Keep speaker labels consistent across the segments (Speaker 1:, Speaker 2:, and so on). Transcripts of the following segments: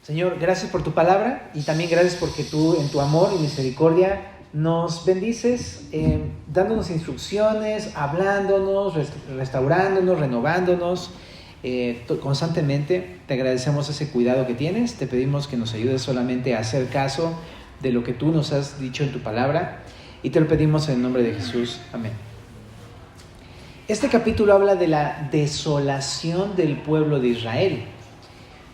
Speaker 1: Señor, gracias por tu palabra y también gracias porque tú en tu amor y misericordia nos bendices dándonos instrucciones, hablándonos, restaurándonos, renovándonos constantemente. Te agradecemos ese cuidado que tienes. Te pedimos que nos ayudes solamente a hacer caso de lo que tú nos has dicho en tu palabra y te lo pedimos en el nombre de Jesús. Amén. Este capítulo habla de la desolación del pueblo de Israel.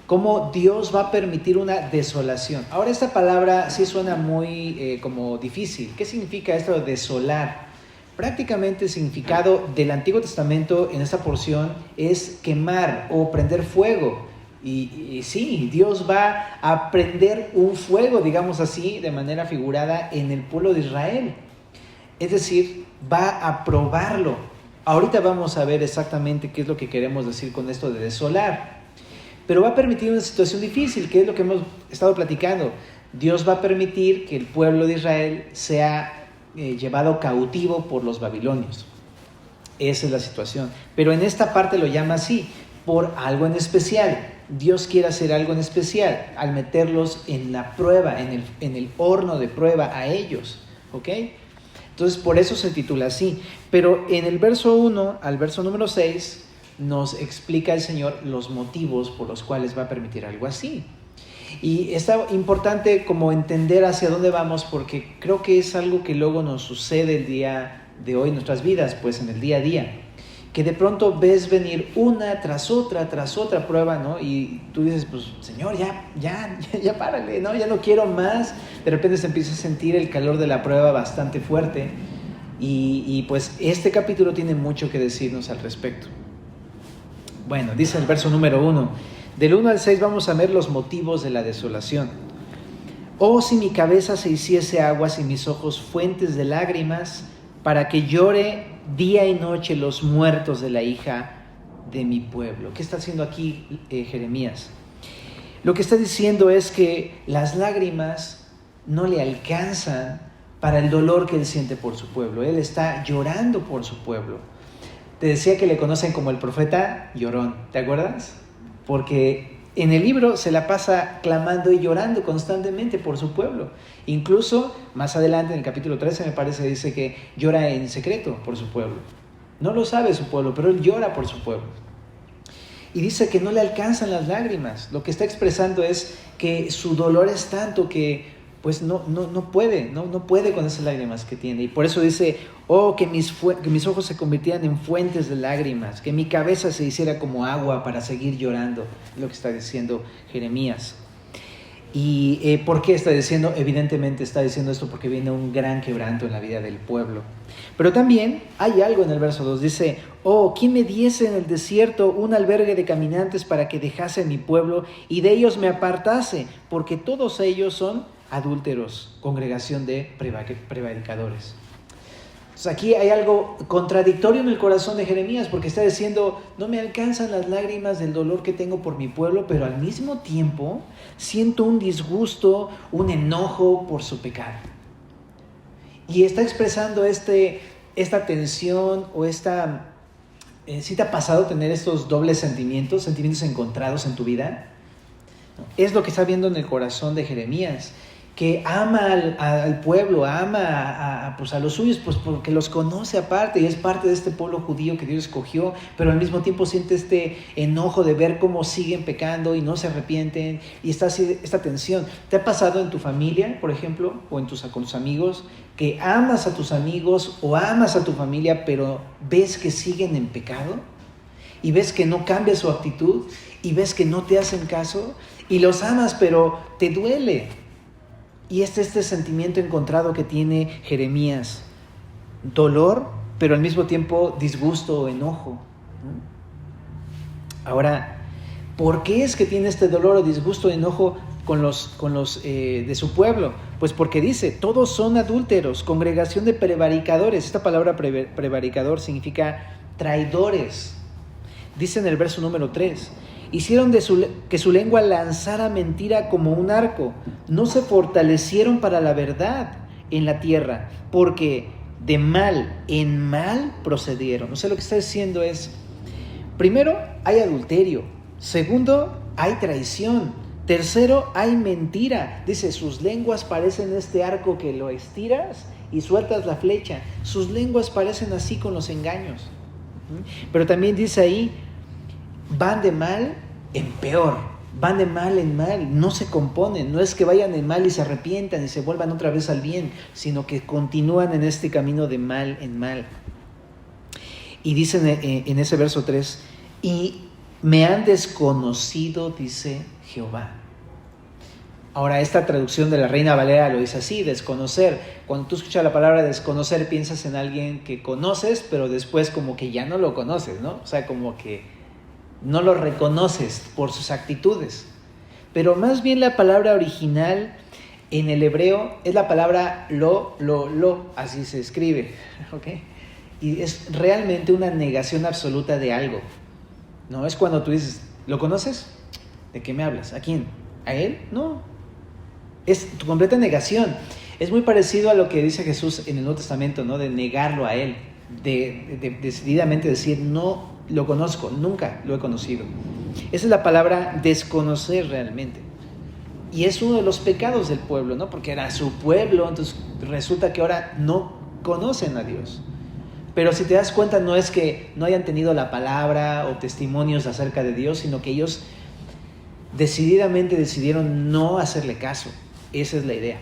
Speaker 1: Cómo Dios va a permitir una desolación. Ahora esta palabra sí suena muy como difícil. ¿Qué significa esto de desolar? Prácticamente el significado del Antiguo Testamento en esta porción es quemar o prender fuego. Y sí, Dios va a prender un fuego, digamos así, de manera figurada en el pueblo de Israel. Es decir, va a probarlo. Ahorita vamos a ver exactamente qué es lo que queremos decir con esto de desolar. Pero va a permitir una situación difícil, que es lo que hemos estado platicando. Dios va a permitir que el pueblo de Israel sea llevado cautivo por los babilonios. Esa es la situación. Pero en esta parte lo llama así, por algo en especial. Dios quiere hacer algo en especial al meterlos en la prueba, en el horno de prueba a ellos. ¿Ok? Entonces por eso se titula así. Pero en el verso 1 al verso número 6... nos explica el Señor los motivos por los cuales va a permitir algo así. Y está importante como entender hacia dónde vamos, porque creo que es algo que luego nos sucede el día de hoy en nuestras vidas, pues en el día a día, que de pronto ves venir una tras otra prueba, ¿no? Y tú dices, pues Señor, ya párale, ¿no? Ya no quiero más. De repente se empieza a sentir el calor de la prueba bastante fuerte y pues este capítulo tiene mucho que decirnos al respecto. Bueno, dice el verso número 1, del 1 al 6 vamos a ver los motivos de la desolación. Oh, si mi cabeza se hiciese aguas y mis ojos fuentes de lágrimas, para que llore día y noche los muertos de la hija de mi pueblo. ¿Qué está haciendo aquí Jeremías? Lo que está diciendo es que las lágrimas no le alcanzan para el dolor que él siente por su pueblo. Él está llorando por su pueblo. Te decía que le conocen como el profeta llorón, ¿te acuerdas? Porque en el libro se la pasa clamando y llorando constantemente por su pueblo. Incluso más adelante en el capítulo 13 me parece dice que llora en secreto por su pueblo. No lo sabe su pueblo, pero él llora por su pueblo. Y dice que no le alcanzan las lágrimas. Lo que está expresando es que su dolor es tanto que pues no puede con esas lágrimas que tiene. Y por eso dice, oh, que mis ojos se convirtieran en fuentes de lágrimas, que mi cabeza se hiciera como agua para seguir llorando, es lo que está diciendo Jeremías. ¿Y por qué está diciendo? Evidentemente está diciendo esto porque viene un gran quebranto en la vida del pueblo. Pero también hay algo en el verso 2, dice, oh, ¿quién me diese en el desierto un albergue de caminantes para que dejase mi pueblo y de ellos me apartase? Porque todos ellos son adúlteros, congregación de prevaricadores. Entonces aquí hay algo contradictorio en el corazón de Jeremías, porque está diciendo, no me alcanzan las lágrimas del dolor que tengo por mi pueblo, pero al mismo tiempo siento un disgusto, un enojo por su pecado. Y está expresando esta tensión o esta... ¿sí te ha pasado tener estos dobles sentimientos encontrados en tu vida? Es lo que está viendo en el corazón de Jeremías, que ama al pueblo, ama a los suyos, pues porque los conoce aparte y es parte de este pueblo judío que Dios escogió, pero al mismo tiempo siente este enojo de ver cómo siguen pecando y no se arrepienten, y está así esta tensión. ¿Te ha pasado en tu familia, por ejemplo, o con tus amigos, que amas a tus amigos o amas a tu familia, pero ves que siguen en pecado? Y ves que no cambia su actitud, y ves que no te hacen caso, y los amas, pero te duele. Y este sentimiento encontrado que tiene Jeremías, dolor, pero al mismo tiempo disgusto o enojo. Ahora, ¿por qué es que tiene este dolor o disgusto o enojo con los de su pueblo? Pues porque dice, todos son adúlteros, congregación de prevaricadores. Esta palabra prevaricador significa traidores. Dice en el verso número 3, hicieron que su lengua lanzara mentira como un arco. No se fortalecieron para la verdad en la tierra, porque de mal en mal procedieron. O sea, lo que está diciendo es, primero, hay adulterio. Segundo, hay traición. Tercero, hay mentira. Dice, sus lenguas parecen este arco que lo estiras y sueltas la flecha. Sus lenguas parecen así con los engaños. Pero también dice ahí, van de mal en peor, van de mal en mal, no se componen. No es que vayan en mal y se arrepientan y se vuelvan otra vez al bien, sino que continúan en este camino de mal en mal. Y dice en ese verso 3, y me han desconocido, dice Jehová. Ahora, esta traducción de la Reina Valera lo dice así, desconocer. Cuando tú escuchas la palabra desconocer, piensas en alguien que conoces, pero después como que ya no lo conoces, ¿no? O sea, como que no lo reconoces por sus actitudes. Pero más bien la palabra original en el hebreo es la palabra lo, así se escribe, ¿ok? Y es realmente una negación absoluta de algo. No es cuando tú dices, ¿lo conoces? ¿De qué me hablas? ¿A quién? ¿A él? No. Es tu completa negación. Es muy parecido a lo que dice Jesús en el Nuevo Testamento, ¿no? De negarlo a él, de decididamente decir, no lo conozco, nunca lo he conocido. Esa es la palabra desconocer realmente. Y es uno de los pecados del pueblo, ¿no? Porque era su pueblo, entonces resulta que ahora no conocen a Dios. Pero si te das cuenta, no es que no hayan tenido la palabra o testimonios acerca de Dios, sino que ellos decididamente decidieron no hacerle caso. Esa es la idea.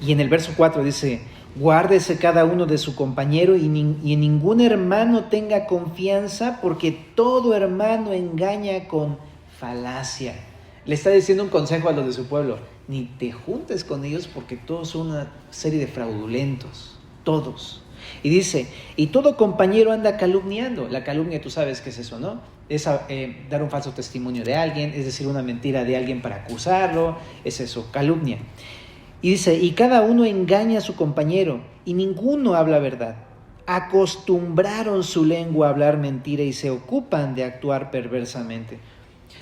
Speaker 1: Y en el verso 4 dice, guárdese cada uno de su compañero y en ningún hermano tenga confianza, porque todo hermano engaña con falacia. Le está diciendo un consejo a los de su pueblo, ni te juntes con ellos porque todos son una serie de fraudulentos, todos. Y dice, y todo compañero anda calumniando. La calumnia, tú sabes qué es eso, ¿no? Es dar un falso testimonio de alguien, es decir, una mentira de alguien para acusarlo, es eso, calumnia. Y dice, y cada uno engaña a su compañero, y ninguno habla verdad. Acostumbraron su lengua a hablar mentira y se ocupan de actuar perversamente.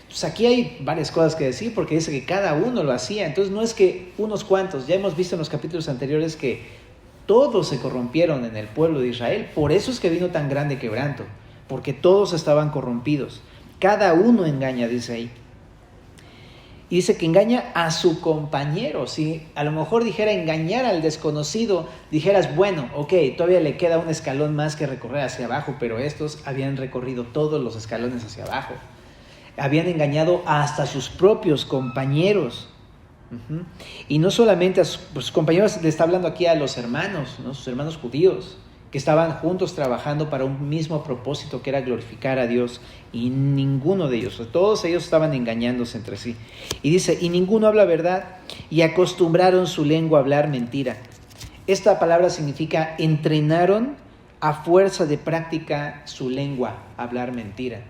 Speaker 1: Pues aquí hay varias cosas que decir, porque dice que cada uno lo hacía. Entonces no es que unos cuantos, ya hemos visto en los capítulos anteriores que todos se corrompieron en el pueblo de Israel. Por eso es que vino tan grande quebranto, porque todos estaban corrompidos. Cada uno engaña, dice ahí. Y dice que engaña a su compañero. Si a lo mejor dijera engañar al desconocido, dijeras, bueno, ok, todavía le queda un escalón más que recorrer hacia abajo, pero estos habían recorrido todos los escalones hacia abajo. Habían engañado hasta sus propios compañeros. Y no solamente a sus compañeros, le está hablando aquí a los hermanos, ¿no? Sus hermanos judíos, que estaban juntos trabajando para un mismo propósito, que era glorificar a Dios, y ninguno de ellos, todos ellos estaban engañándose entre sí. Y dice, y ninguno habla verdad, y acostumbraron su lengua a hablar mentira. Esta palabra significa entrenaron a fuerza de práctica su lengua a hablar mentira.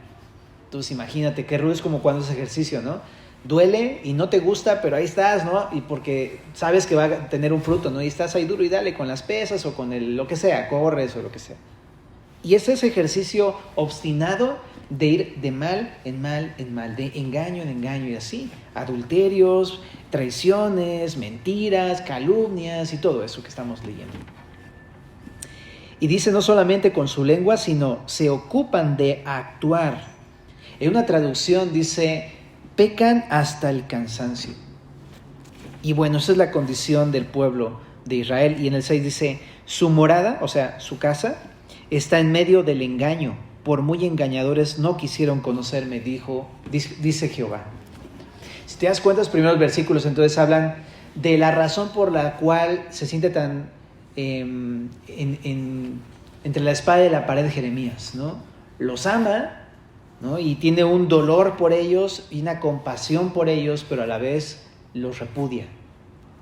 Speaker 1: Entonces imagínate, qué rudo es como cuando haces ejercicio, ¿no? Duele y no te gusta, pero ahí estás, ¿no? Y porque sabes que va a tener un fruto, ¿no? Y estás ahí duro y dale con las pesas o con lo que sea, corres o lo que sea. Y es ese ejercicio obstinado de ir de mal en mal en mal, de engaño en engaño y así. Adulterios, traiciones, mentiras, calumnias y todo eso que estamos leyendo. Y dice no solamente con su lengua, sino se ocupan de actuar. En una traducción dice, pecan hasta el cansancio. Y bueno, esa es la condición del pueblo de Israel. Y en el 6 dice, su morada, o sea, su casa, está en medio del engaño. Por muy engañadores no quisieron conocerme, dice Jehová. Si te das cuenta, los primeros versículos entonces hablan de la razón por la cual se siente tan entre la espada y la pared de Jeremías, ¿no? Los ama, ¿no? Y tiene un dolor por ellos y una compasión por ellos, pero a la vez los repudia,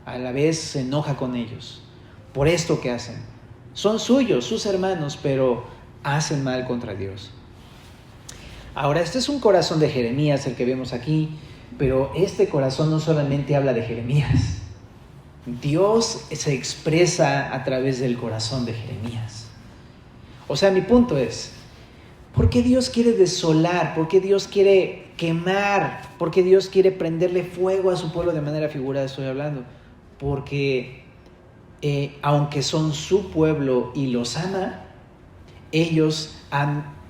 Speaker 1: a la vez se enoja con ellos por esto que hacen. Son suyos, sus hermanos, pero hacen mal contra Dios. Ahora, este es un corazón de Jeremías el que vemos aquí, pero este corazón no solamente habla de Jeremías. Dios se expresa a través del corazón de Jeremías. O sea, mi punto es, ¿por qué Dios quiere desolar? ¿Por qué Dios quiere quemar? ¿Por qué Dios quiere prenderle fuego a su pueblo? De manera figurada estoy hablando. Porque aunque son su pueblo y los ama, ellos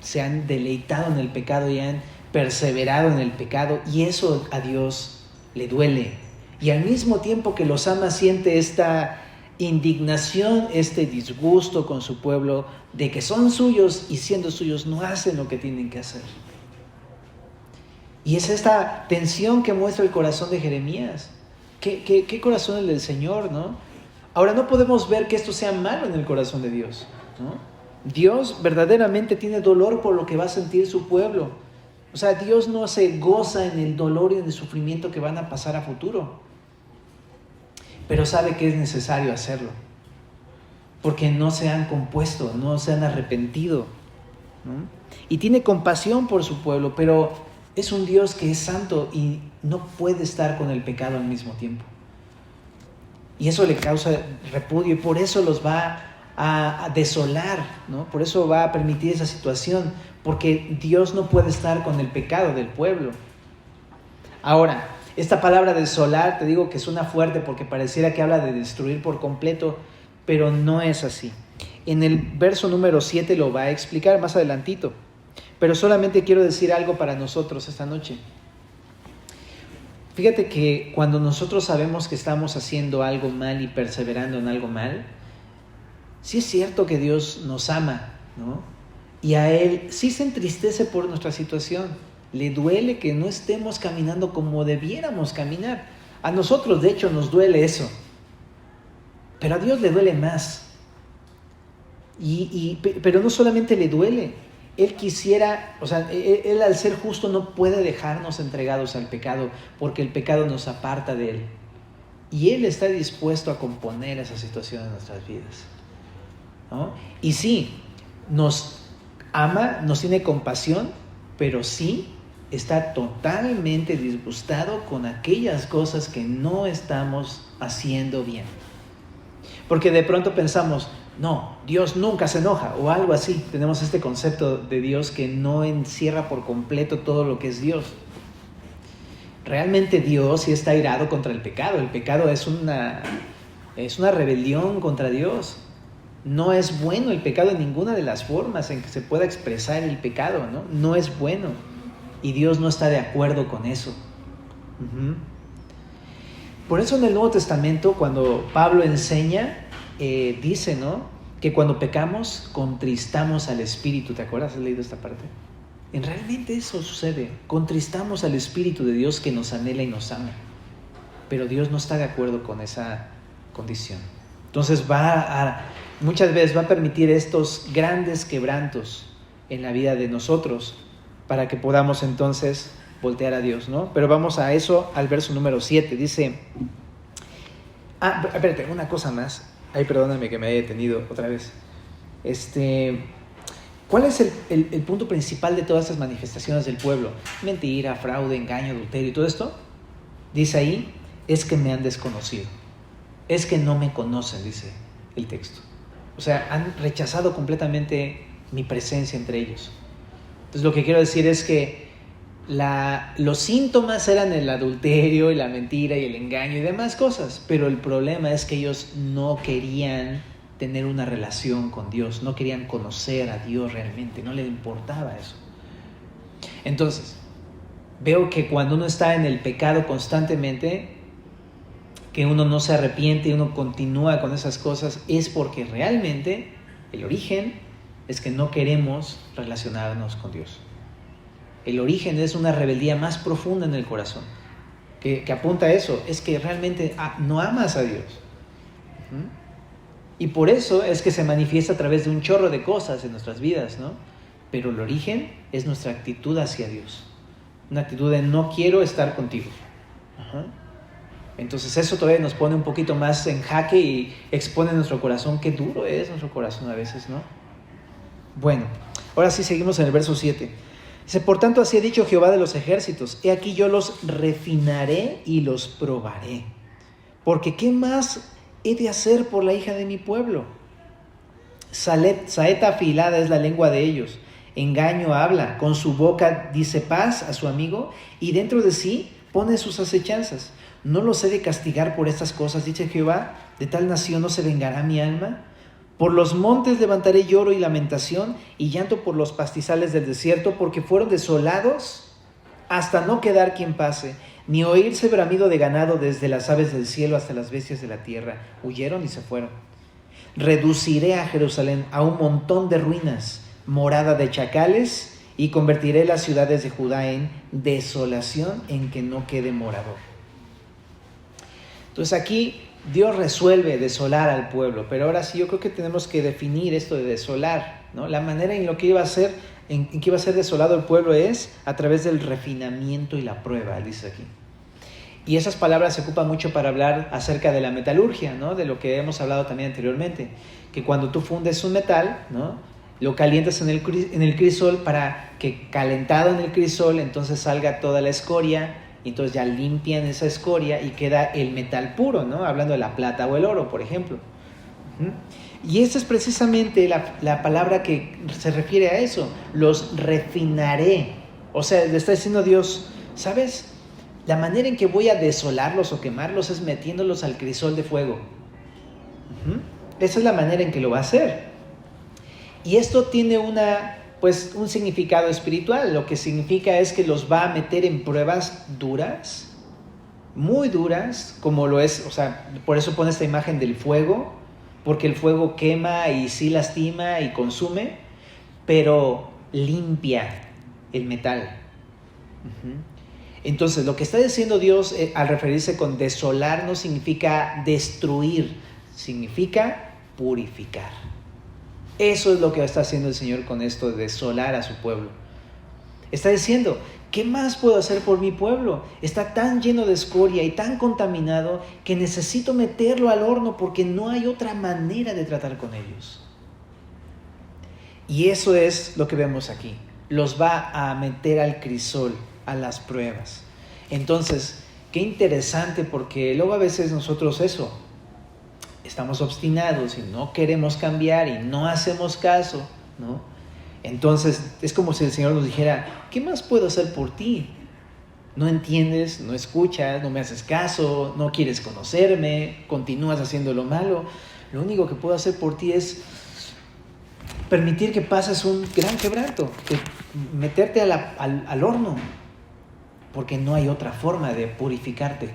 Speaker 1: se han deleitado en el pecado y han perseverado en el pecado, y eso a Dios le duele. Y al mismo tiempo que los ama, siente esta indignación, este disgusto con su pueblo de que son suyos y siendo suyos no hacen lo que tienen que hacer. Y es esta tensión que muestra el corazón de Jeremías. ¿Qué corazón el del Señor, ¿no? Ahora, no podemos ver que esto sea malo en el corazón de Dios, ¿no? Dios verdaderamente tiene dolor por lo que va a sentir su pueblo. O sea, Dios no se goza en el dolor y en el sufrimiento que van a pasar a futuro, pero sabe que es necesario hacerlo, porque no se han compuesto, no se han arrepentido, ¿no? Y tiene compasión por su pueblo, pero es un Dios que es santo y no puede estar con el pecado al mismo tiempo. Y eso le causa repudio y por eso los va a desolar, ¿no? Por eso va a permitir esa situación, porque Dios no puede estar con el pecado del pueblo. Ahora, esta palabra desolar, te digo que suena fuerte porque pareciera que habla de destruir por completo, pero no es así. En el verso número 7 lo va a explicar más adelantito, pero solamente quiero decir algo para nosotros esta noche. Fíjate que cuando nosotros sabemos que estamos haciendo algo mal y perseverando en algo mal, sí es cierto que Dios nos ama, ¿no? Y a Él sí se entristece por nuestra situación. Le duele que no estemos caminando como debiéramos caminar. A nosotros, de hecho, nos duele eso. Pero a Dios le duele más. Pero no solamente le duele. Él quisiera, o sea, Él al ser justo no puede dejarnos entregados al pecado, porque el pecado nos aparta de Él. Y Él está dispuesto a componer esa situación en nuestras vidas, ¿no? Y sí, nos ama, nos tiene compasión, pero sí está totalmente disgustado con aquellas cosas que no estamos haciendo bien. Porque de pronto pensamos, no, Dios nunca se enoja o algo así. Tenemos este concepto de Dios que no encierra por completo todo lo que es Dios. Realmente Dios sí está irado contra el pecado. El pecado es una rebelión contra Dios. No es bueno el pecado en ninguna de las formas en que se pueda expresar el pecado, ¿no? No es bueno. Y Dios no está de acuerdo con eso. Por eso en el Nuevo Testamento, cuando Pablo enseña, dice, ¿no?, que cuando pecamos, contristamos al Espíritu. ¿Te acuerdas? ¿Has leído esta parte? En realmente eso sucede. Contristamos al Espíritu de Dios que nos anhela y nos ama. Pero Dios no está de acuerdo con esa condición. Entonces muchas veces va a permitir estos grandes quebrantos en la vida de nosotros para que podamos entonces voltear a Dios, ¿no? Pero vamos a eso, al verso número 7. Dice... espérate, una cosa más. Ay, perdóname que me haya detenido otra vez. ¿Cuál es el punto principal de todas estas manifestaciones del pueblo? Mentira, fraude, engaño, adulterio y todo esto. Dice ahí, es que me han desconocido. Es que no me conocen, dice el texto. O sea, han rechazado completamente mi presencia entre ellos. Entonces lo que quiero decir es que los síntomas eran el adulterio y la mentira y el engaño y demás cosas, pero el problema es que ellos no querían tener una relación con Dios, no querían conocer a Dios realmente, no les importaba eso. Entonces, veo que cuando uno está en el pecado constantemente, que uno no se arrepiente y uno continúa con esas cosas, es porque realmente el origen es que no queremos relacionarnos con Dios. El origen es una rebeldía más profunda en el corazón, que apunta a eso, es que realmente no amas a Dios. Y por eso es que se manifiesta a través de un chorro de cosas en nuestras vidas, ¿no? Pero el origen es nuestra actitud hacia Dios, una actitud de no quiero estar contigo. Entonces eso todavía nos pone un poquito más en jaque y expone nuestro corazón, qué duro es nuestro corazón a veces, ¿no? Bueno, ahora sí seguimos en el verso 7. Dice, por tanto así ha dicho Jehová de los ejércitos, he aquí yo los refinaré y los probaré, porque ¿qué más he de hacer por la hija de mi pueblo? Saeta afilada es la lengua de ellos, engaño habla, con su boca dice paz a su amigo, y dentro de sí pone sus acechanzas. No los he de castigar por estas cosas, dice Jehová, de tal nación no se vengará mi alma. Por los montes levantaré lloro y lamentación y llanto por los pastizales del desierto, porque fueron desolados hasta no quedar quien pase, ni oírse bramido de ganado desde las aves del cielo hasta las bestias de la tierra. Huyeron y se fueron. Reduciré a Jerusalén a un montón de ruinas, morada de chacales, y convertiré las ciudades de Judá en desolación en que no quede morador. Entonces aquí Dios resuelve desolar al pueblo, pero ahora sí yo creo que tenemos que definir esto de desolar, ¿no? La manera en lo que iba a ser, en que iba a ser desolado el pueblo es a través del refinamiento y la prueba, dice aquí. Y esas palabras se ocupan mucho para hablar acerca de la metalurgia, ¿no? De lo que hemos hablado también anteriormente, que cuando tú fundes un metal, ¿no? Lo calientas en el crisol para que calentado en el crisol entonces salga toda la escoria, y entonces ya limpian esa escoria y queda el metal puro, ¿no? Hablando de la plata o el oro, por ejemplo. Y esa es precisamente la palabra que se refiere a eso, los refinaré. O sea, le está diciendo Dios, ¿sabes? La manera en que voy a desolarlos o quemarlos es metiéndolos al crisol de fuego. Esa es la manera en que lo va a hacer. Y esto tiene un significado espiritual. Lo que significa es que los va a meter en pruebas duras, muy duras, como lo es, o sea, por eso pone esta imagen del fuego, porque el fuego quema y sí lastima y consume, pero limpia el metal. Entonces, lo que está diciendo Dios al referirse con desolar no significa destruir, significa purificar. Eso es lo que está haciendo el Señor con esto de desolar a su pueblo. Está diciendo, ¿qué más puedo hacer por mi pueblo? Está tan lleno de escoria y tan contaminado que necesito meterlo al horno porque no hay otra manera de tratar con ellos. Y eso es lo que vemos aquí. Los va a meter al crisol, a las pruebas. Entonces, qué interesante, porque luego a veces nosotros estamos obstinados y no queremos cambiar y no hacemos caso, ¿no? Entonces es como si el Señor nos dijera, ¿qué más puedo hacer por ti? No entiendes, no escuchas, no me haces caso, no quieres conocerme, continúas haciendo lo malo. Lo único que puedo hacer por ti es permitir que pases un gran quebranto, que meterte al horno, porque no hay otra forma de purificarte.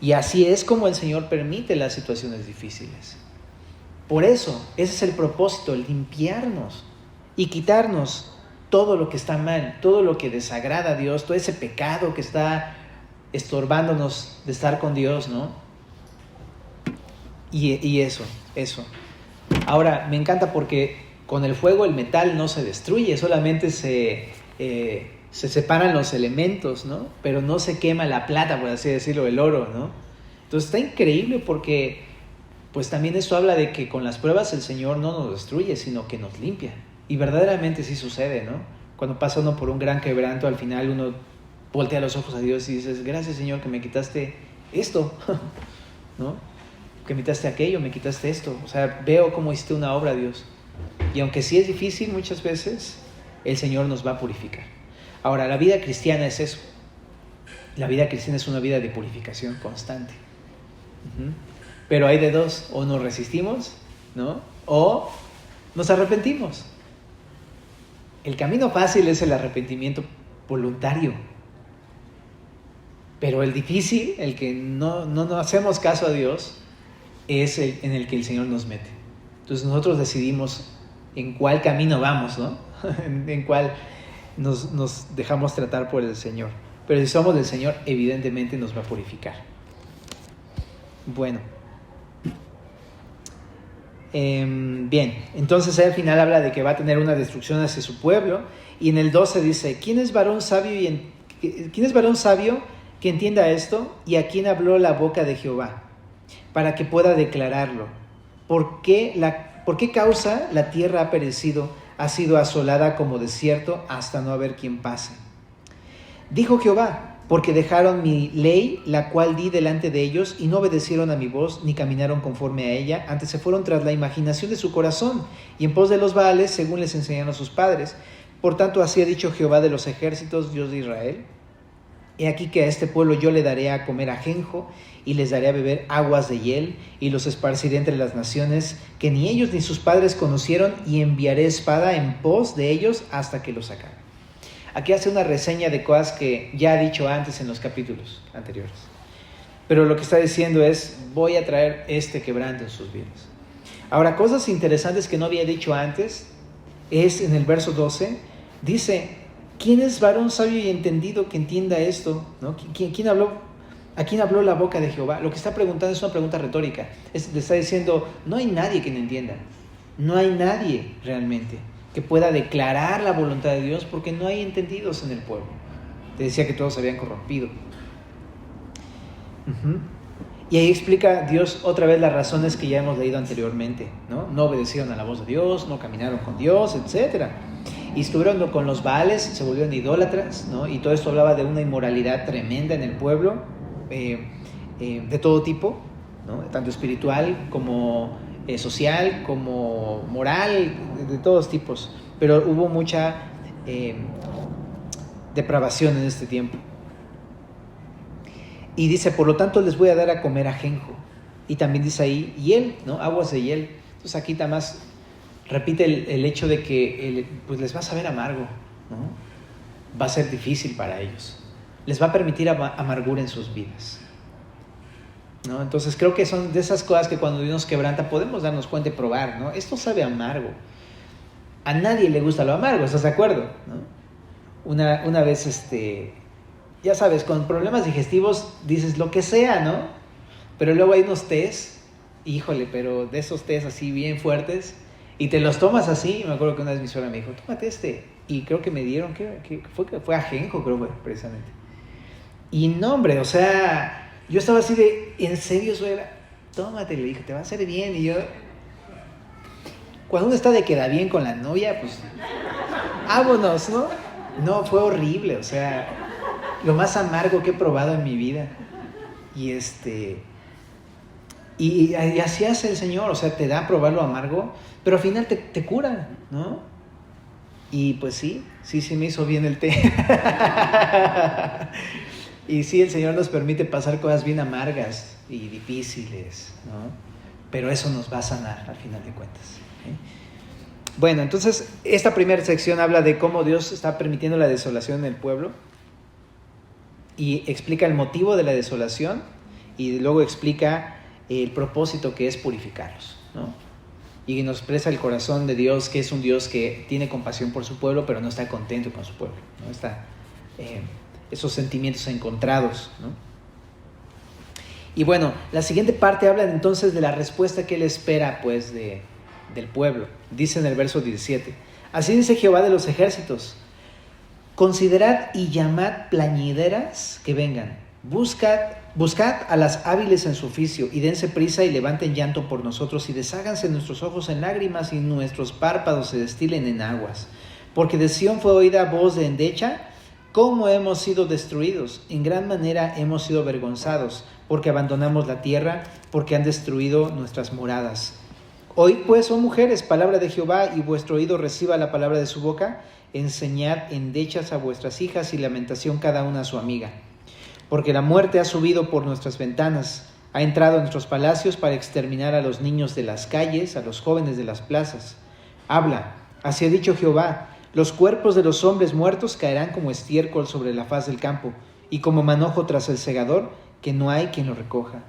Speaker 1: Y así es como el Señor permite las situaciones difíciles. Por eso, ese es el propósito, limpiarnos y quitarnos todo lo que está mal, todo lo que desagrada a Dios, todo ese pecado que está estorbándonos de estar con Dios, ¿no? Y eso. Ahora, me encanta porque con el fuego el metal no se destruye, solamente se separan los elementos, ¿no? Pero no se quema la plata, por así decirlo, el oro, ¿no? Entonces está increíble porque pues también eso habla de que con las pruebas el Señor no nos destruye, sino que nos limpia. Y verdaderamente sí sucede, ¿no? Cuando pasa uno por un gran quebranto, al final uno voltea los ojos a Dios y dices, gracias Señor que me quitaste esto, ¿no? Que me quitaste aquello, me quitaste esto. O sea, veo cómo hiciste una obra, Dios. Y aunque sí es difícil muchas veces, el Señor nos va a purificar. Ahora, la vida cristiana es eso. La vida cristiana es una vida de purificación constante. Pero hay de dos, o nos resistimos, ¿no? O nos arrepentimos. El camino fácil es el arrepentimiento voluntario. Pero el difícil, el que no hacemos caso a Dios, es el en el que el Señor nos mete. Entonces nosotros decidimos en cuál camino vamos, ¿no? en cuál nos dejamos tratar por el Señor. Pero si somos del Señor, evidentemente nos va a purificar. Bueno. Bien, entonces al final habla de que va a tener una destrucción hacia su pueblo. Y en el 12 dice, ¿quién es varón sabio que entienda esto? ¿Y a quién habló la boca de Jehová? Para que pueda declararlo. ¿Por qué causa la tierra ha perecido? Ha sido asolada como desierto hasta no haber quien pase. Dijo Jehová, porque dejaron mi ley, la cual di delante de ellos, y no obedecieron a mi voz, ni caminaron conforme a ella, antes se fueron tras la imaginación de su corazón, y en pos de los Baales, según les enseñaron sus padres. Por tanto, así ha dicho Jehová de los ejércitos, Dios de Israel. He aquí que a este pueblo yo le daré a comer ajenjo, y les daré a beber aguas de hiel, y los esparciré entre las naciones, que ni ellos ni sus padres conocieron, y enviaré espada en pos de ellos hasta que los acabe. Aquí hace una reseña de cosas que ya ha dicho antes en los capítulos anteriores. Pero lo que está diciendo es, voy a traer este quebranto en sus vidas. Ahora, cosas interesantes que no había dicho antes, es en el verso 12, dice, ¿quién es varón sabio y entendido que entienda esto? ¿No? ¿Quién habló? ¿A quién habló la boca de Jehová? Lo que está preguntando es una pregunta retórica. Le está diciendo, no hay nadie que no entienda. No hay nadie realmente que pueda declarar la voluntad de Dios porque no hay entendidos en el pueblo. Te decía que todos se habían corrompido. Y ahí explica Dios otra vez las razones que ya hemos leído anteriormente, ¿no? No obedecieron a la voz de Dios, no caminaron con Dios, etc. Y estuvieron con los Baales, se volvieron idólatras, ¿no? Y todo esto hablaba de una inmoralidad tremenda en el pueblo, de todo tipo, ¿no? Tanto espiritual como social, como moral, de todos tipos. Pero hubo mucha depravación en este tiempo. Y dice, por lo tanto les voy a dar a comer ajenjo. Y también dice ahí, hiel, ¿no? Aguas de hiel. Entonces aquí nada más repite el hecho de que pues les va a saber amargo, ¿no? Va a ser difícil para ellos. Les va a permitir amargura en sus vidas, ¿no? Entonces creo que son de esas cosas que cuando Dios nos quebranta podemos darnos cuenta y probar, ¿no? Esto sabe amargo. A nadie le gusta lo amargo, ¿estás de acuerdo? ¿No? Una vez, ya sabes, con problemas digestivos dices lo que sea, ¿no? Pero luego hay unos tés, híjole, pero de esos tés así bien fuertes, y te los tomas así. Me acuerdo que una vez mi suegra me dijo, tómate este, y creo que me dieron, que fue ajenjo, creo que fue, precisamente. Y no, hombre, o sea, yo estaba así de, ¿en serio, suegra? Tómate, le dije, te va a hacer bien. Y yo, cuando uno está de queda bien con la novia, pues, vámonos, ¿no? No, fue horrible, o sea, lo más amargo que he probado en mi vida. Y y así hace el Señor, o sea, te da a probar lo amargo, pero al final te cura, ¿no? Y pues sí me hizo bien el té. Y sí, el Señor nos permite pasar cosas bien amargas y difíciles, ¿no? Pero eso nos va a sanar al final de cuentas, ¿eh? Bueno, entonces esta primera sección habla de cómo Dios está permitiendo la desolación en el pueblo y explica el motivo de la desolación y luego explica el propósito que es purificarlos, ¿no? Y nos expresa el corazón de Dios, que es un Dios que tiene compasión por su pueblo, pero no está contento con su pueblo, ¿no? Está esos sentimientos encontrados, ¿no? Y bueno, la siguiente parte habla entonces de la respuesta que él espera, pues, del pueblo. Dice en el verso 17, así dice Jehová de los ejércitos, considerad y llamad plañideras que vengan, buscad a las hábiles en su oficio, y dense prisa y levanten llanto por nosotros, y desháganse nuestros ojos en lágrimas, y nuestros párpados se destilen en aguas. Porque de Sión fue oída voz de endecha, cómo hemos sido destruidos, en gran manera hemos sido avergonzados, porque abandonamos la tierra, porque han destruido nuestras moradas. Oíd pues, oh mujeres, palabra de Jehová, y vuestro oído reciba la palabra de su boca. Enseñad endechas a vuestras hijas, y lamentación cada una a su amiga. Porque la muerte ha subido por nuestras ventanas, ha entrado en nuestros palacios para exterminar a los niños de las calles, a los jóvenes de las plazas. Habla, así ha dicho Jehová, los cuerpos de los hombres muertos caerán como estiércol sobre la faz del campo, y como manojo tras el segador, que no hay quien lo recoja.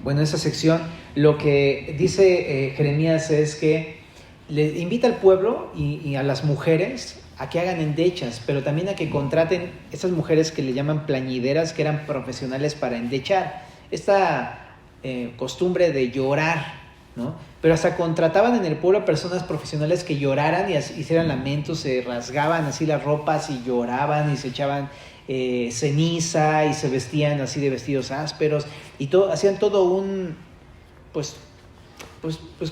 Speaker 1: Bueno, en esa sección lo que dice Jeremías es que le invita al pueblo y a las mujeres a que hagan endechas, pero también a que contraten esas mujeres que le llaman plañideras, que eran profesionales para endechar. Esta costumbre de llorar, ¿no? Pero hasta contrataban en el pueblo personas profesionales que lloraran y hicieran lamentos, se rasgaban así las ropas y lloraban y se echaban ceniza y se vestían así de vestidos ásperos y todo, hacían todo un pues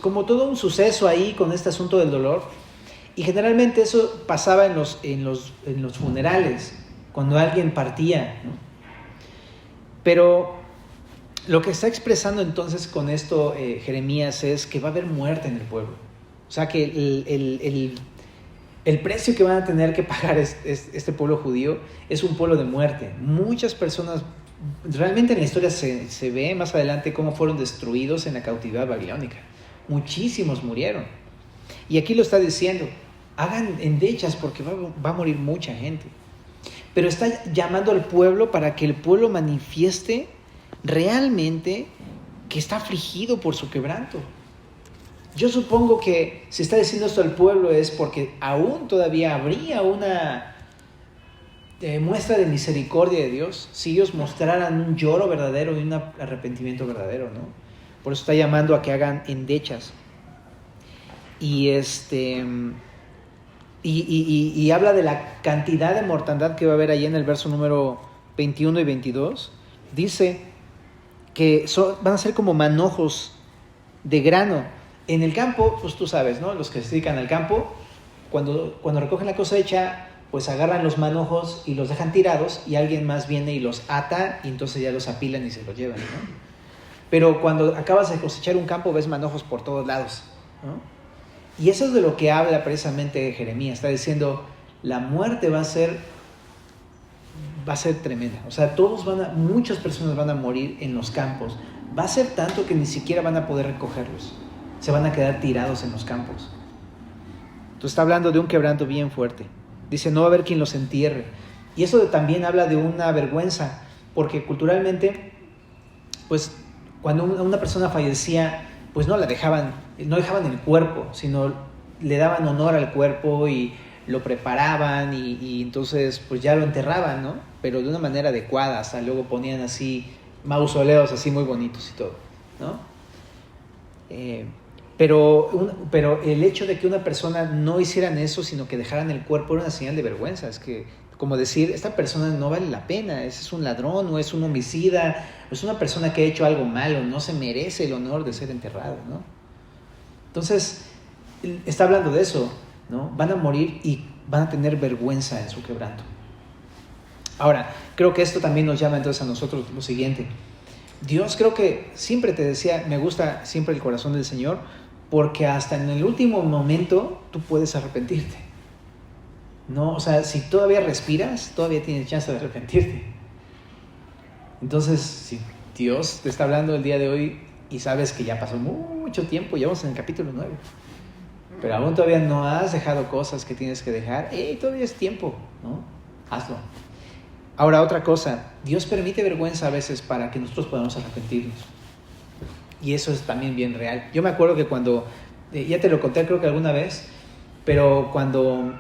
Speaker 1: como todo un suceso ahí con este asunto del dolor. Y generalmente eso pasaba en los funerales, cuando alguien partía, ¿no? Pero lo que está expresando entonces con esto Jeremías es que va a haber muerte en el pueblo. O sea que el precio que van a tener que pagar este pueblo judío es un pueblo de muerte. Muchas personas, realmente en la historia se ve más adelante cómo fueron destruidos en la cautividad babilónica. Muchísimos murieron. Y aquí lo está diciendo. hagan endechas porque va a morir mucha gente. Pero está llamando al pueblo para que el pueblo manifieste realmente que está afligido por su quebranto. Yo supongo que si está diciendo esto al pueblo es porque aún todavía habría una muestra de misericordia de Dios si ellos mostraran un lloro verdadero y un arrepentimiento verdadero, ¿no? Por eso está llamando a que hagan endechas. Y habla de la cantidad de mortandad que va a haber ahí en el verso número 21 y 22. Dice que van a ser como manojos de grano. En el campo, pues tú sabes, ¿no? Los que se dedican al campo, cuando recogen la cosecha, pues agarran los manojos y los dejan tirados y alguien más viene y los ata y entonces ya los apilan y se los llevan, ¿no? Pero cuando acabas de cosechar un campo ves manojos por todos lados, ¿no? Y eso es de lo que habla precisamente Jeremías. Está diciendo, la muerte va a ser tremenda. O sea, muchas personas van a morir en los campos. Va a ser tanto que ni siquiera van a poder recogerlos. Se van a quedar tirados en los campos. Entonces está hablando de un quebranto bien fuerte. Dice, no va a haber quien los entierre. Y eso también habla de una vergüenza, porque culturalmente, pues, cuando una persona fallecía, pues no dejaban el cuerpo, sino le daban honor al cuerpo y lo preparaban y entonces pues ya lo enterraban, ¿no? Pero de una manera adecuada, hasta luego ponían así mausoleos así muy bonitos y todo, ¿no? Pero el hecho de que una persona no hicieran eso, sino que dejaran el cuerpo, era una señal de vergüenza. Es que, como decir, esta persona no vale la pena, es un ladrón, o es un homicida, o es una persona que ha hecho algo malo, no se merece el honor de ser enterrado, ¿no? Entonces, está hablando de eso, ¿no? Van a morir y van a tener vergüenza en su quebranto. Ahora, creo que esto también nos llama entonces a nosotros lo siguiente. Dios, creo que siempre te decía, me gusta siempre el corazón del Señor, porque hasta en el último momento tú puedes arrepentirte, ¿no? O sea, si todavía respiras, todavía tienes chance de arrepentirte. Entonces, si Dios te está hablando el día de hoy y sabes que ya pasó mucho tiempo, ya vamos en el capítulo 9, pero aún todavía no has dejado cosas que tienes que dejar, todavía es tiempo, ¿no? Hazlo. Ahora, otra cosa, Dios permite vergüenza a veces para que nosotros podamos arrepentirnos. Y eso es también bien real. Yo me acuerdo que cuando, ya te lo conté creo que alguna vez, pero cuando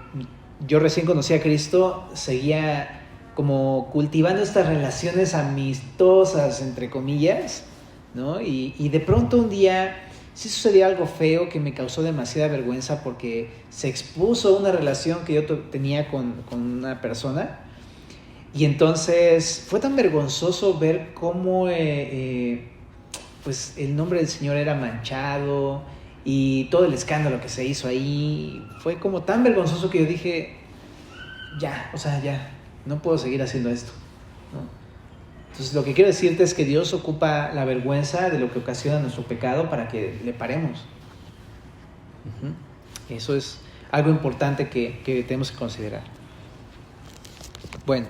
Speaker 1: yo recién conocí a Cristo, seguía como cultivando estas relaciones amistosas, entre comillas, ¿no? Y de pronto un día sí sucedió algo feo que me causó demasiada vergüenza porque se expuso una relación que yo tenía con una persona. Y entonces fue tan vergonzoso ver cómo pues el nombre del Señor era manchado y todo el escándalo que se hizo ahí. Fue como tan vergonzoso que yo dije, ya, no puedo seguir haciendo esto, ¿no? Entonces lo que quiero decirte es que Dios ocupa la vergüenza de lo que ocasiona nuestro pecado para que le paremos. Eso es algo importante que tenemos que considerar. Bueno,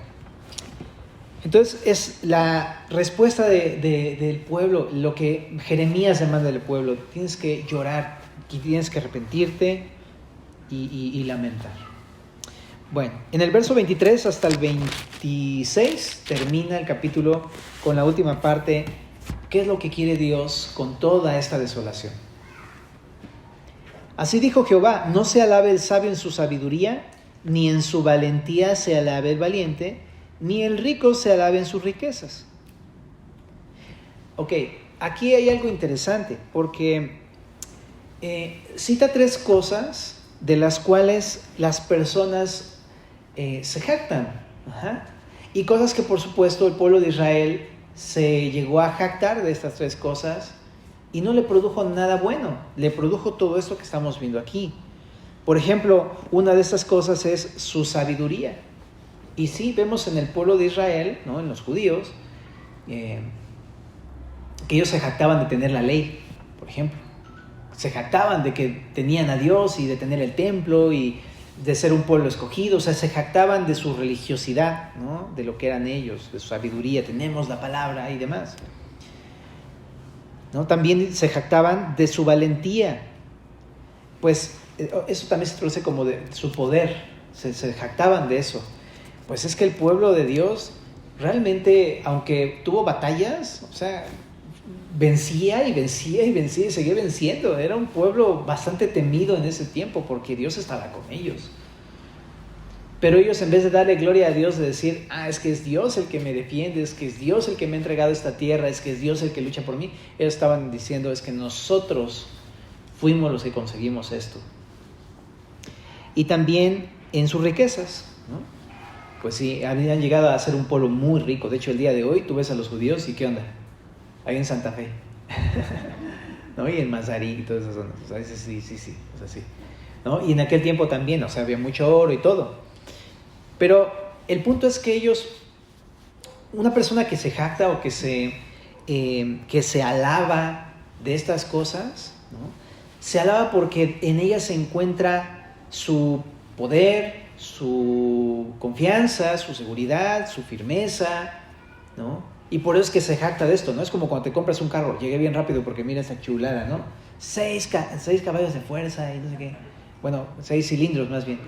Speaker 1: entonces es la respuesta del pueblo, lo que Jeremías demanda del pueblo. Tienes que llorar, tienes que arrepentirte y lamentar. Bueno, en el verso 23 hasta el 26 termina el capítulo con la última parte. ¿Qué es lo que quiere Dios con toda esta desolación? Así dijo Jehová, no se alabe el sabio en su sabiduría, ni en su valentía se alabe el valiente, ni el rico se alabe en sus riquezas. Ok, aquí hay algo interesante, porque cita tres cosas de las cuales las personas se jactan. Y cosas que por supuesto el pueblo de Israel se llegó a jactar de estas tres cosas y no le produjo nada bueno, le produjo todo esto que estamos viendo aquí. Por ejemplo, una de estas cosas es su sabiduría. Y sí, vemos en el pueblo de Israel, ¿no? En los judíos, que ellos se jactaban de tener la ley, por ejemplo. Se jactaban de que tenían a Dios y de tener el templo y de ser un pueblo escogido. O sea, se jactaban de su religiosidad, ¿no? De lo que eran ellos, de su sabiduría. Tenemos la palabra y demás, ¿no? También se jactaban de su valentía. Pues eso también se traduce como de su poder, se jactaban de eso. Pues es que el pueblo de Dios realmente, aunque tuvo batallas, o sea, vencía y seguía venciendo. Era un pueblo bastante temido en ese tiempo porque Dios estaba con ellos. Pero ellos, en vez de darle gloria a Dios, de decir, es que es Dios el que me defiende, es que es Dios el que me ha entregado esta tierra, es que es Dios el que lucha por mí, ellos estaban diciendo, es que nosotros fuimos los que conseguimos esto. Y también en sus riquezas, ¿no? Pues sí, habían llegado a ser un pueblo muy rico. De hecho, el día de hoy tú ves a los judíos y ¿qué onda? Ahí en Santa Fe, ¿no? Y en Mazarí y todas esas zonas. O sea, sí, o sea, sí, ¿no? Y en aquel tiempo también, o sea, había mucho oro y todo. Pero el punto es que ellos, una persona que se jacta o que se alaba de estas cosas, ¿no? Se alaba porque en ella se encuentra su poder, su confianza, su seguridad, su firmeza, ¿no? Y por eso es que se jacta de esto, ¿no? Es como cuando te compras un carro, llegué bien rápido porque mira esta chulada, ¿no? 6 caballos de fuerza y no sé qué. Bueno, 6 cilindros más bien.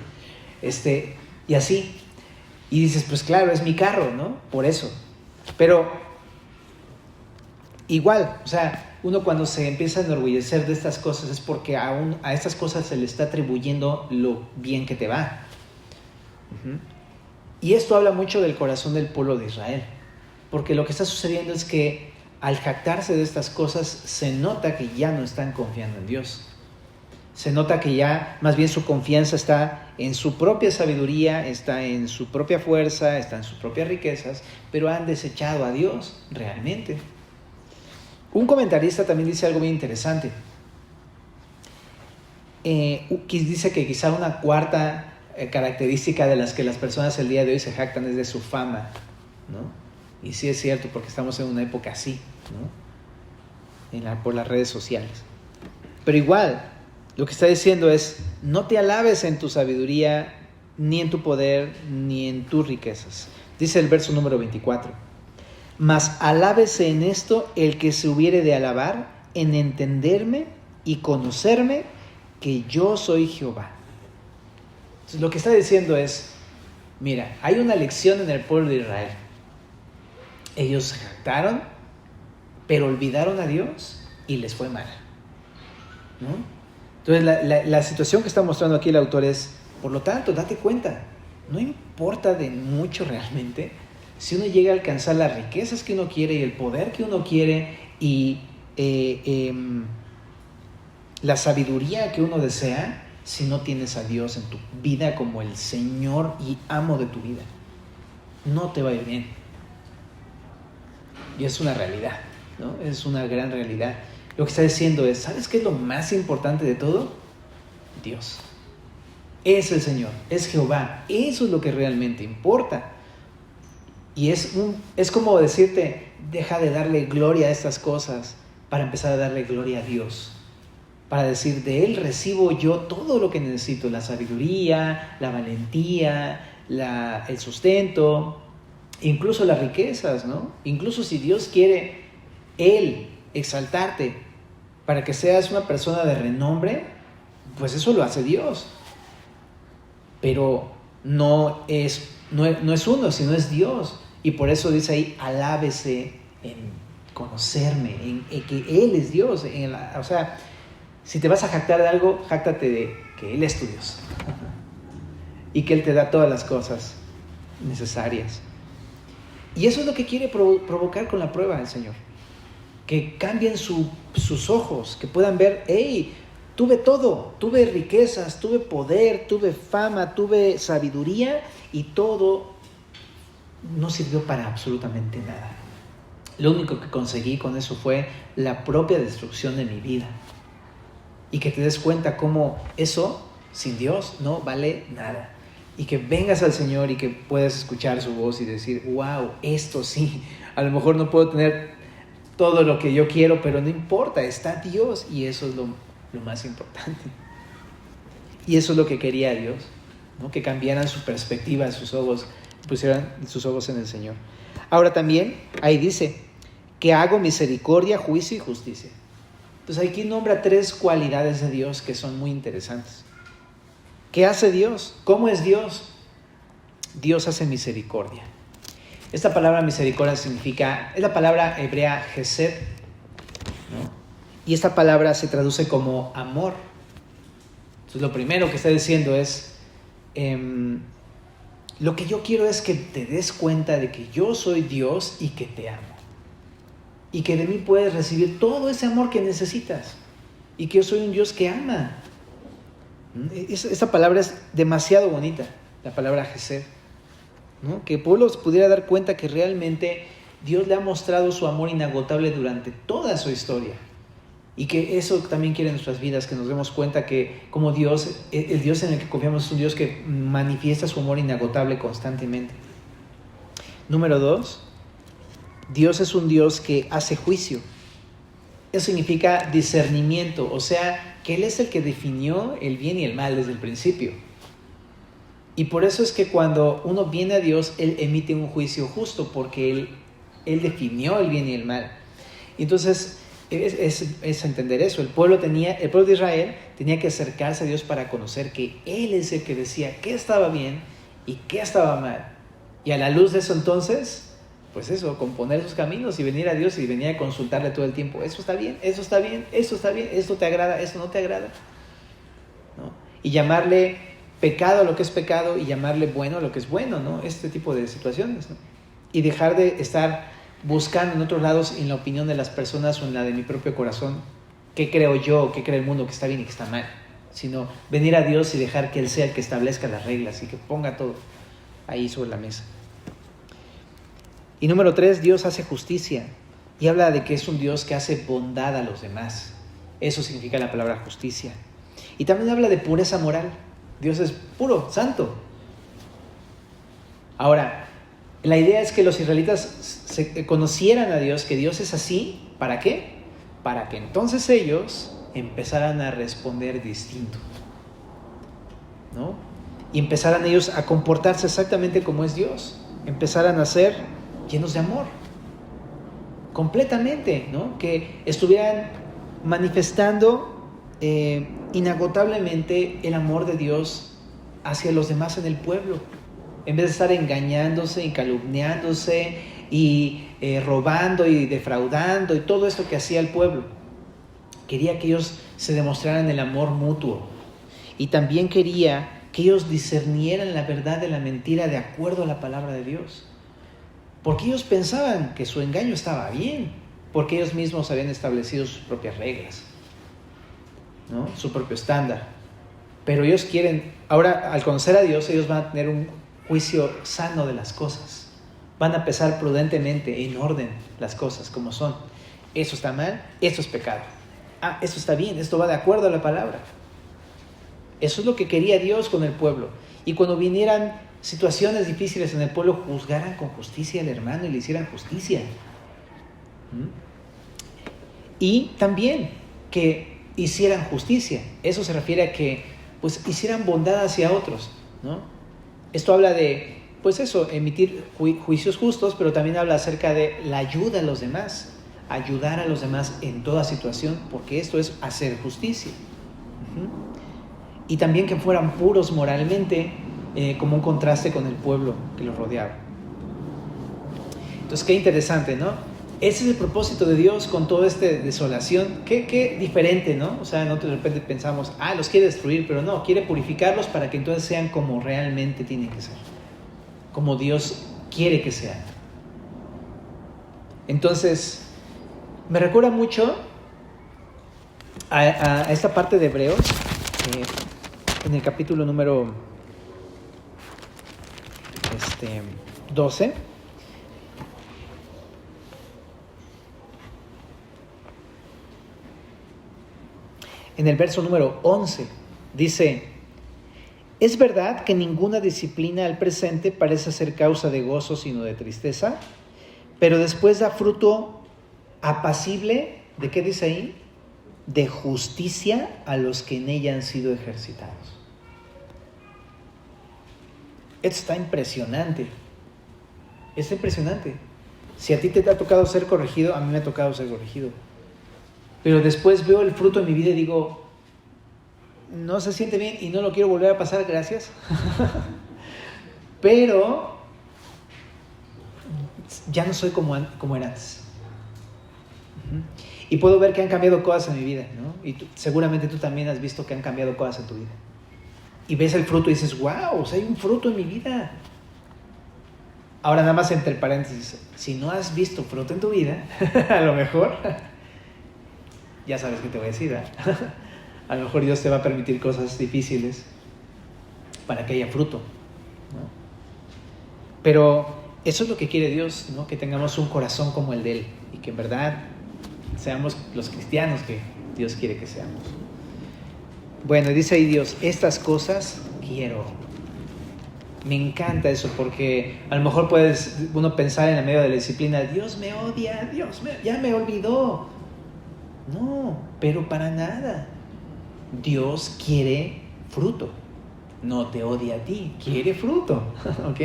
Speaker 1: Y así. Y dices, pues claro, es mi carro, ¿no? Por eso. Pero igual, o sea, uno cuando se empieza a enorgullecer de estas cosas es porque a estas cosas se le está atribuyendo lo bien que te va. Y esto habla mucho del corazón del pueblo de Israel. Porque lo que está sucediendo es que al jactarse de estas cosas se nota que ya no están confiando en Dios. Se nota que ya más bien su confianza está en su propia sabiduría, está en su propia fuerza, está en sus propias riquezas, pero han desechado a Dios realmente. Un comentarista también dice algo bien interesante. Dice que quizá una cuarta característica de las que las personas el día de hoy se jactan es de su fama, ¿no? Y sí es cierto, porque estamos en una época así, ¿no? Por las redes sociales. Pero igual, lo que está diciendo es, no te alabes en tu sabiduría, ni en tu poder, ni en tus riquezas. Dice el verso número 24. Mas alábese en esto el que se hubiere de alabar, en entenderme y conocerme, que yo soy Jehová. Entonces, lo que está diciendo es, mira, hay una lección en el pueblo de Israel. Ellos se jactaron, pero olvidaron a Dios y les fue mal, ¿no? Entonces la situación que está mostrando aquí el autor es, por lo tanto, date cuenta, no importa de mucho realmente si uno llega a alcanzar las riquezas que uno quiere y el poder que uno quiere y la sabiduría que uno desea, si no tienes a Dios en tu vida como el Señor y amo de tu vida. No te va a ir bien. Y es una realidad, ¿no? Es una gran realidad. Lo que está diciendo es, ¿sabes qué es lo más importante de todo? Dios. Es el Señor, es Jehová. Eso es lo que realmente importa. Y es como decirte, deja de darle gloria a estas cosas para empezar a darle gloria a Dios. Para decir, de Él recibo yo todo lo que necesito, la sabiduría, la valentía, el sustento, incluso las riquezas, ¿no? Incluso si Dios quiere Él exaltarte para que seas una persona de renombre, pues eso lo hace Dios. Pero no es uno, sino es Dios. Y por eso dice ahí, alábese en conocerme, en que Él es Dios. O sea, si te vas a jactar de algo, jáctate de que Él es tu Dios. Y que Él te da todas las cosas necesarias. Y eso es lo que quiere provocar con la prueba del Señor. Que cambien sus ojos, que puedan ver, hey, tuve todo, tuve riquezas, tuve poder, tuve fama, tuve sabiduría y todo no sirvió para absolutamente nada. Lo único que conseguí con eso fue la propia destrucción de mi vida. Y que te des cuenta cómo eso, sin Dios, no vale nada. Y que vengas al Señor y que puedas escuchar su voz y decir, wow, esto sí, a lo mejor no puedo tener todo lo que yo quiero, pero no importa, está Dios y eso es lo más importante. Y eso es lo que quería Dios, ¿no? Que cambiaran su perspectiva, sus ojos, pusieran sus ojos en el Señor. Ahora también, ahí dice, que hago misericordia, juicio y justicia. Entonces aquí nombra 3 cualidades de Dios que son muy interesantes. ¿Qué hace Dios? ¿Cómo es Dios? Dios hace misericordia. Esta palabra misericordia es la palabra hebrea Hesed, ¿no? Y esta palabra se traduce como amor. Entonces lo primero que está diciendo es, lo que yo quiero es que te des cuenta de que yo soy Dios y que te amo. Y que de mí puedes recibir todo ese amor que necesitas. Y que yo soy un Dios que ama. Esta palabra es demasiado bonita, la palabra Hesed, ¿no? Que el pueblo se pudiera dar cuenta que realmente Dios le ha mostrado su amor inagotable durante toda su historia. Y que eso también quiere en nuestras vidas, que nos demos cuenta que como Dios, el Dios en el que confiamos es un Dios que manifiesta su amor inagotable constantemente. Número 2, Dios es un Dios que hace juicio. Eso significa discernimiento, o sea, que Él es el que definió el bien y el mal desde el principio. Y por eso es que cuando uno viene a Dios, Él emite un juicio justo, porque Él definió el bien y el mal. Y entonces es entender eso. El pueblo de Israel tenía que acercarse a Dios para conocer que Él es el que decía qué estaba bien y qué estaba mal. Y a la luz de eso entonces, pues eso, componer sus caminos y venir a Dios y venir a consultarle todo el tiempo. Eso está bien, eso está bien, eso está bien, esto te agrada, esto no te agrada, ¿no? Y llamarle pecado a lo que es pecado y llamarle bueno a lo que es bueno, ¿no? Este tipo de situaciones, ¿no? Y dejar de estar buscando en otros lados en la opinión de las personas o en la de mi propio corazón, qué creo yo, qué cree el mundo que está bien y que está mal, sino venir a Dios y dejar que Él sea el que establezca las reglas y que ponga todo ahí sobre la mesa. Y número 3, Dios hace justicia y habla de que es un Dios que hace bondad a los demás. Eso significa la palabra justicia. Y también habla de pureza moral. Dios es puro, santo. Ahora, la idea es que los israelitas conocieran a Dios, que Dios es así. ¿Para qué? Para que entonces ellos empezaran a responder distinto, ¿no? Y empezaran ellos a comportarse exactamente como es Dios. Empezaran a ser llenos de amor, completamente, ¿no? Que estuvieran manifestando inagotablemente el amor de Dios hacia los demás en el pueblo, en vez de estar engañándose y calumniándose y robando y defraudando y todo esto que hacía el pueblo. Quería que ellos se demostraran el amor mutuo y también quería que ellos discernieran la verdad de la mentira de acuerdo a la palabra de Dios. Porque ellos pensaban que su engaño estaba bien, porque ellos mismos habían establecido sus propias reglas, ¿no? Su propio estándar. Pero ellos quieren, ahora al conocer a Dios, ellos van a tener un juicio sano de las cosas. Van a pesar prudentemente, en orden, las cosas como son. Eso está mal, eso es pecado. Esto está bien, esto va de acuerdo a la palabra. Eso es lo que quería Dios con el pueblo. Y cuando vinieran situaciones difíciles en el pueblo, juzgaran con justicia al hermano y le hicieran justicia. Y también que hicieran justicia. Eso se refiere a que pues hicieran bondad hacia otros, ¿no? Esto habla de, pues eso, emitir juicios justos, pero también habla acerca de la ayuda a los demás, ayudar a los demás en toda situación, porque esto es hacer justicia. Y también que fueran puros moralmente, como un contraste con el pueblo que los rodeaba. Entonces, qué interesante, ¿no? Ese es el propósito de Dios con toda esta desolación. Qué diferente, ¿no? O sea, nosotros de repente pensamos, los quiere destruir, pero no, quiere purificarlos para que entonces sean como realmente tienen que ser, como Dios quiere que sean. Entonces, me recuerda mucho a esta parte de Hebreos, en el capítulo número 12. En el verso número 11 dice: ¿es verdad que ninguna disciplina al presente parece ser causa de gozo sino de tristeza? Pero después da fruto apacible, ¿de qué dice ahí? De justicia a los que en ella han sido ejercitados. Esto está impresionante. Es impresionante. Si a ti te ha tocado ser corregido, a mí me ha tocado ser corregido. Pero después veo el fruto en mi vida y digo, no se siente bien y no lo quiero volver a pasar, gracias. Pero ya no soy como era antes. Y puedo ver que han cambiado cosas en mi vida, ¿no? Y seguramente tú también has visto que han cambiado cosas en tu vida. Y ves el fruto y dices, wow, o sea, hay un fruto en mi vida. Ahora nada más entre paréntesis, si no has visto fruto en tu vida, a lo mejor, ya sabes qué te voy a decir, ¿verdad? A lo mejor Dios te va a permitir cosas difíciles para que haya fruto, ¿no? Pero eso es lo que quiere Dios, ¿no? Que tengamos un corazón como el de Él y que en verdad seamos los cristianos que Dios quiere que seamos. Bueno, dice ahí Dios, estas cosas quiero. Me encanta eso porque a lo mejor puedes uno pensar en la medio de la disciplina, Dios me odia, ya me olvidó. No, pero para nada. Dios quiere fruto. No te odia a ti, quiere fruto. ¿Ok?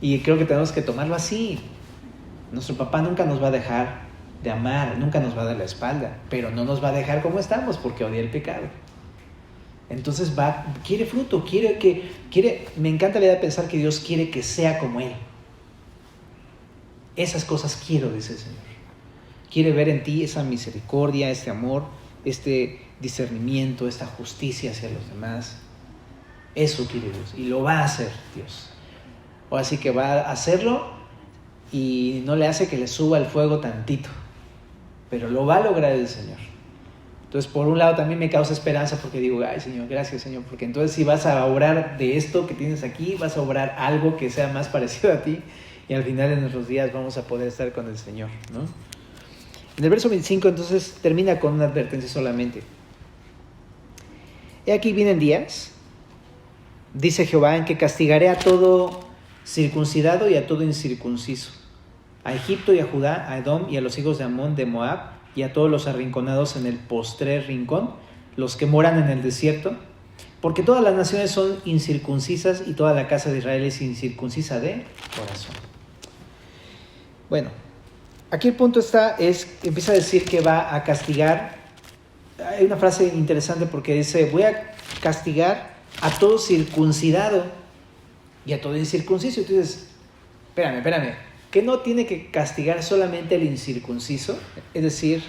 Speaker 1: Y creo que tenemos que tomarlo así. Nuestro papá nunca nos va a dejar de amar, nunca nos va a dar la espalda, pero no nos va a dejar como estamos porque odia el pecado. Entonces quiere fruto, me encanta la idea de pensar que Dios quiere que sea como Él. Esas cosas quiero, dice el Señor. Quiere ver en ti esa misericordia, este amor, este discernimiento, esta justicia hacia los demás. Eso quiere Dios y lo va a hacer Dios. O así que va a hacerlo y no le hace que le suba el fuego tantito, pero lo va a lograr el Señor. Entonces, por un lado también me causa esperanza porque digo, ay Señor, gracias Señor, porque entonces si vas a obrar de esto que tienes aquí, vas a obrar algo que sea más parecido a ti y al final de nuestros días vamos a poder estar con el Señor, ¿no? En el verso 25 entonces termina con una advertencia solamente. He aquí vienen días, dice Jehová, en que castigaré a todo circuncidado y a todo incircunciso, a Egipto y a Judá, a Edom y a los hijos de Amón, de Moab, y a todos los arrinconados en el postrer rincón, los que moran en el desierto, porque todas las naciones son incircuncisas y toda la casa de Israel es incircuncisa de corazón. Bueno, aquí el punto empieza a decir que va a castigar. Hay una frase interesante porque dice, voy a castigar a todo circuncidado y a todo incircunciso. Y tú dices, espérame, ¿que no tiene que castigar solamente al incircunciso? Es decir,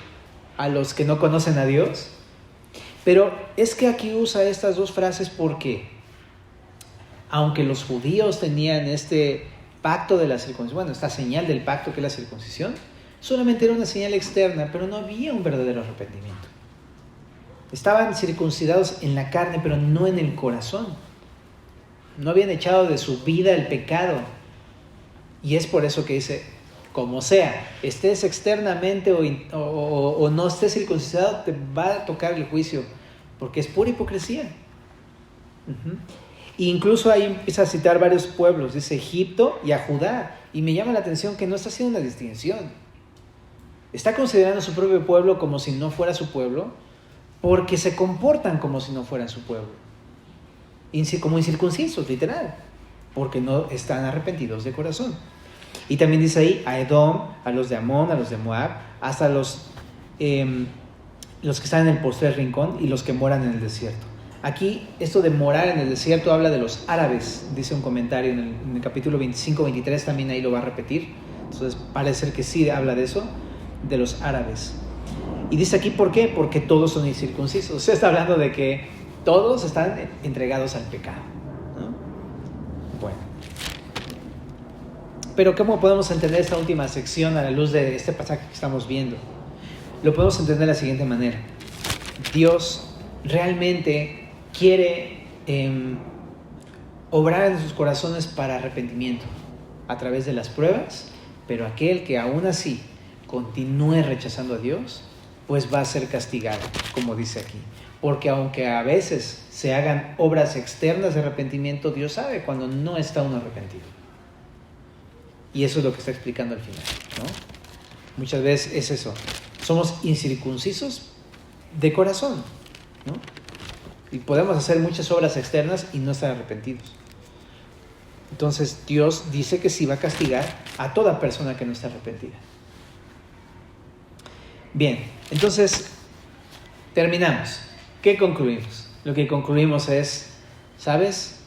Speaker 1: a los que no conocen a Dios. Pero es que aquí usa estas dos frases porque, aunque los judíos tenían este pacto de la circuncisión, bueno, esta señal del pacto que es la circuncisión, solamente era una señal externa, pero no había un verdadero arrepentimiento. Estaban circuncidados en la carne, pero no en el corazón. No habían echado de su vida el pecado. Y es por eso que dice, como sea, estés externamente o no estés circuncidado, te va a tocar el juicio, porque es pura hipocresía. E incluso ahí empieza a citar varios pueblos, dice Egipto y a Judá, y me llama la atención que no está haciendo una distinción. Está considerando a su propio pueblo como si no fuera su pueblo, porque se comportan como si no fueran su pueblo, como incircuncisos, literal, porque no están arrepentidos de corazón. Y también dice ahí a Edom, a los de Amón, a los de Moab, hasta los que están en el postrer rincón y los que moran en el desierto. Aquí, esto de morar en el desierto habla de los árabes, dice un comentario en el capítulo 25-23, también ahí lo va a repetir. Entonces parece ser que sí habla de eso, de los árabes. Y dice aquí, ¿por qué? Porque todos son incircuncisos. O sea, está hablando de que todos están entregados al pecado, ¿no? Bueno. Pero ¿cómo podemos entender esta última sección a la luz de este pasaje que estamos viendo? Lo podemos entender de la siguiente manera. Dios realmente quiere obrar en sus corazones para arrepentimiento a través de las pruebas, pero aquel que aún así continúe rechazando a Dios, pues va a ser castigado, como dice aquí. Porque aunque a veces se hagan obras externas de arrepentimiento, Dios sabe cuando no está uno arrepentido. Y eso es lo que está explicando al final, ¿no? Muchas veces es eso. Somos incircuncisos de corazón, ¿no? Y podemos hacer muchas obras externas y no estar arrepentidos. Entonces Dios dice que sí va a castigar a toda persona que no está arrepentida. Bien, entonces terminamos. ¿Qué concluimos? lo que concluimos es, ¿sabes?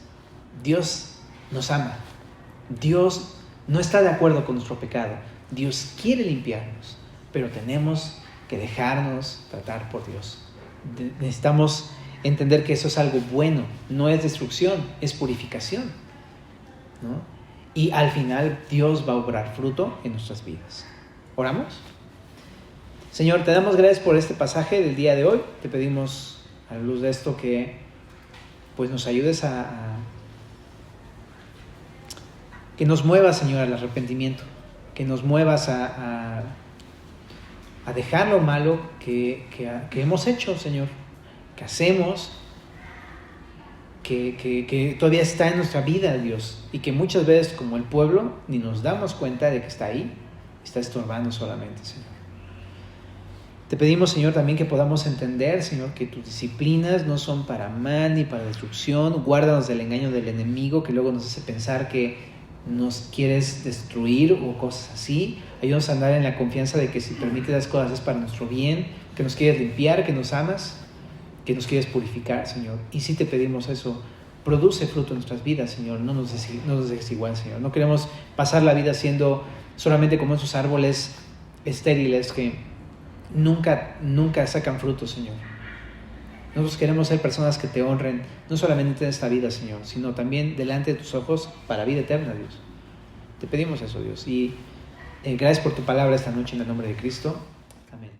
Speaker 1: Dios nos ama. Dios no está de acuerdo con nuestro pecado. Dios quiere limpiarnos, pero tenemos que dejarnos tratar por Dios. Necesitamos entender que eso es algo bueno, no es destrucción, es purificación, ¿no? Y al final Dios va a obrar fruto en nuestras vidas. ¿Oramos? Señor, te damos gracias por este pasaje del día de hoy. Te pedimos, a la luz de esto, que pues nos ayudes que nos muevas, Señor, al arrepentimiento, que nos muevas a dejar lo malo que hemos hecho, Señor, que hacemos, que todavía está en nuestra vida, Dios, y que muchas veces, como el pueblo, ni nos damos cuenta de que está ahí, está estorbando solamente, Señor. Te pedimos, Señor, también que podamos entender, Señor, que tus disciplinas no son para mal ni para destrucción. Guárdanos del engaño del enemigo, que luego nos hace pensar que nos quieres destruir o cosas así. Ayúdanos a andar en la confianza de que si permites las cosas es para nuestro bien, que nos quieres limpiar, que nos amas, que nos quieres purificar, Señor. Y si te pedimos eso, produce fruto en nuestras vidas, Señor. No nos dejes igual, Señor. No queremos pasar la vida siendo solamente como esos árboles estériles que nunca sacan fruto, Señor. Nosotros queremos ser personas que te honren, no solamente en esta vida, Señor, sino también delante de tus ojos para vida eterna, Dios. Te pedimos eso, Dios. Y gracias por tu palabra esta noche en el nombre de Cristo. Amén.